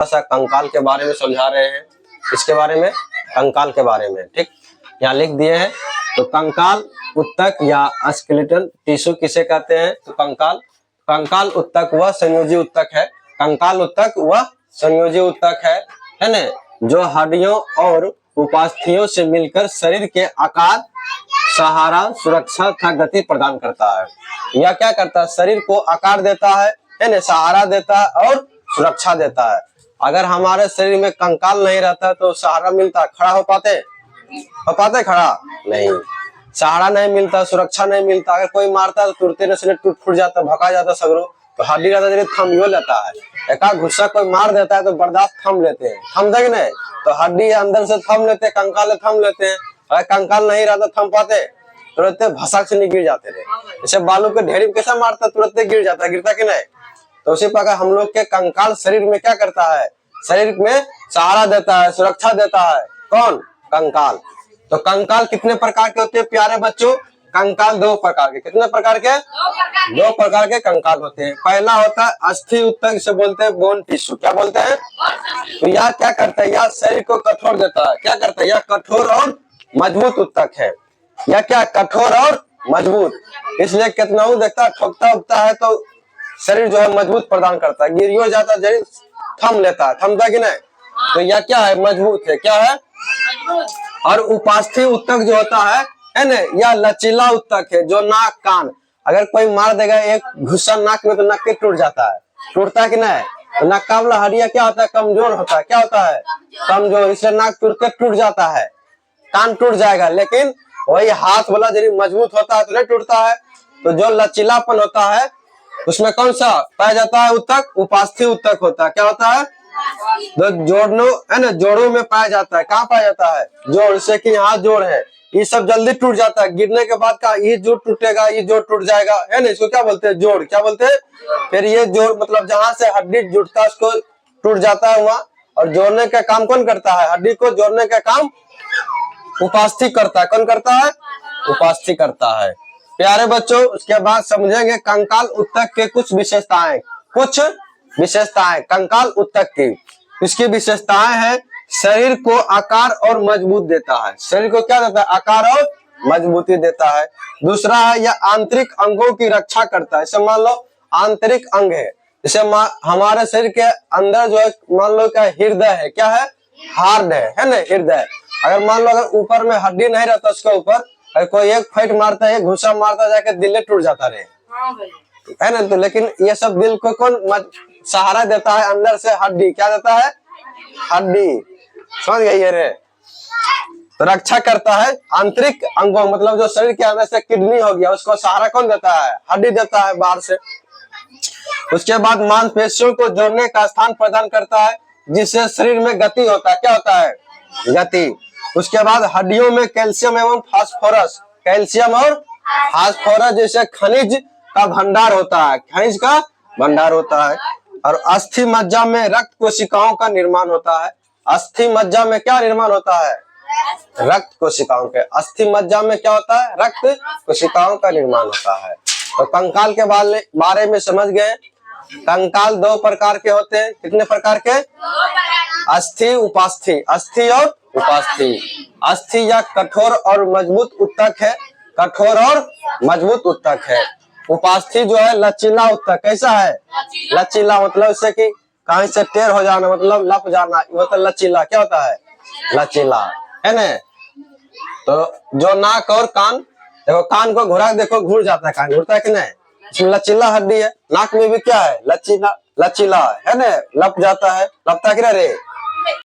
सा कंकाल के बारे में समझा रहे हैं। इसके बारे में, कंकाल के बारे में, ठीक। यहाँ लिख दिए हैं। तो कंकाल उत्तक या स्केलेटल टिश्यू किसे कहते हैं? तो कंकाल उत्तक व संयोजी उत्तक है। कंकाल उत्तक व संयोजी उत्तक है ना, जो हड्डियों और उपास्थियों से मिलकर शरीर के आकार, सहारा, सुरक्षा तथा गति प्रदान करता है। यह क्या करता है? शरीर को आकार देता है ना, सहारा देता है और सुरक्षा देता है। अगर हमारे शरीर में कंकाल नहीं रहता तो सहारा मिलता, खड़ा हो पाते खड़ा नहीं, सहारा नहीं मिलता, सुरक्षा नहीं मिलता। अगर कोई मारता तो तुरते नसले टूट फूट जाता, भगा जाता सगरो। तो हड्डी रहता है थमियो लेता है। एक गुस्सा कोई मार देता है तो बर्दाश्त थम लेते हैं, थम देंगे नहीं तो हड्डी अंदर से थम लेते हैं, कंकाल थम लेते हैं। अगर कंकाल नहीं रहता थम पाते, तुरंत भसक से गिर जाते थे। जैसे बालू के ढेरी में कैसा मारता, तुरंत गिर जाता, गिरता कि नहीं? तो उसी प्रकार हम लोग के कंकाल शरीर में क्या करता है? शरीर में सहारा देता है, सुरक्षा देता है। कौन? कंकाल। तो कंकाल कितने प्रकार के होते हैं प्यारे बच्चों? कंकाल दो प्रकार के। कितने प्रकार के? दो प्रकार के कंकाल होते हैं। पहला होता है अस्थि उत्तक, जिसे बोलते हैं बोन टिश्यू। क्या बोलते हैं? तो यह क्या करता है? यह शरीर को कठोर देता है। क्या करता है? यह कठोर और मजबूत उत्तक है। यह क्या? कठोर और मजबूत। इसलिए कितना देखता है, ठोकता उगता है तो शरीर जो है मजबूत प्रदान करता है। गिरियो जाता है शरीर थम लेता है, थमता कि नहीं? तो यह क्या है? मजबूत है। क्या है? और उपास्थि उत्तक जो होता है ना, यह लचीला उत्तक है, जो नाक कान, अगर कोई मार देगा एक घुसा नाक में तो नाक के टूट जाता है। टूटता है कि नहीं? तो नाक का वाला हड्डियां क्या होता है? कमजोर होता है। क्या होता है? कमजोर। इसलिए नाक टूट जाता है, कान टूट जाएगा। लेकिन वही हाथ वाला यदि मजबूत होता है तो नहीं टूटता है। तो जो लचीलापन होता है उसमें कौन सा पाया जाता है? उत्तक, उपास्थि उत्तक होता है। क्या होता है? तो जोड़ों है ना, जोड़ों में पाया जाता है। कहाँ पाया जाता है? जोड़ से कि यहाँ जोड़ है, ये सब जल्दी टूट जाता है। गिरने के बाद का ये जोड़ टूटेगा, ये जोड़ टूट जाएगा, है ना। इसको क्या बोलते हैं? जोड़। क्या बोलते हैं? फिर ये जोड़ मतलब जहां से हड्डी जुड़ता है उसको टूट जाता है वहां। और जोड़ने का काम कौन करता है? हड्डी को जोड़ने का काम उपास्थि करता है। कौन करता है? उपास्थि करता है। प्यारे बच्चों, उसके बाद समझेंगे कंकाल उत्तक के कुछ विशेषताएं। कुछ विशेषताएं कंकाल उत्तक की। इसकी विशेषताएं है शरीर को आकार और मजबूत देता है। शरीर को क्या देता है? आकार और मजबूती देता है। दूसरा है यह आंतरिक अंगों की रक्षा करता है। जैसे मान लो आंतरिक अंग है, जैसे हमारे शरीर के अंदर जो है मान लो क्या हृदय है, क्या है? हार्ट है ना, हृदय। अगर मान लो अगर ऊपर में हड्डी नहीं रहता उसके ऊपर, अगर कोई एक फाइट मारता है, एक घुसा मारता है, जाके दिल टूट जाता रहे, है ना। तो लेकिन ये सब दिल को कौन सहारा देता है? अंदर से हड्डी। क्या देता है? हड्डी। समझ गई रे? तो रक्षा करता है आंतरिक अंगों, मतलब जो शरीर के अंदर से किडनी हो गया उसको सहारा कौन देता है? हड्डी देता है बाहर से। उसके बाद मांसपेशियों को जोड़ने का स्थान प्रदान करता है, जिससे शरीर में गति होता है। क्या होता है? गति। उसके बाद हड्डियों में कैल्शियम एवं फास्फोरस, कैल्शियम और फास्फोरस जैसे खनिज का भंडार होता है। खनिज का भंडार होता है। और अस्थि मज्जा में रक्त कोशिकाओं का निर्माण होता है। अस्थि मज्जा में क्या निर्माण होता है? रक्त कोशिकाओं के। अस्थि मज्जा में क्या होता है? रक्त कोशिकाओं का निर्माण होता है। तो कंकाल के बारे में समझ गए। कंकाल दो प्रकार के होते हैं। कितने प्रकार के? अस्थि, उपास्थि। अस्थि और उपास्थि। अस्थि या कठोर और मजबूत उत्तक है, कठोर और मजबूत उत्तक है। उपास्थि जो है लचीला उत्तक। कैसा है? लचीला, मतलब इससे कि कहीं से टेढ़ हो जाना, मतलब लप जाना, वो तो लचीला। क्या होता है? लचीला, है ना। तो जो नाक और कान, देखो कान को घुरा देखो, घूर जाता है, कान घूरता है कि नहीं? इसमें लचीला हड्डी है। नाक में भी क्या है? लचीला, लचीला है ना, लप जाता है, लपता कि रे।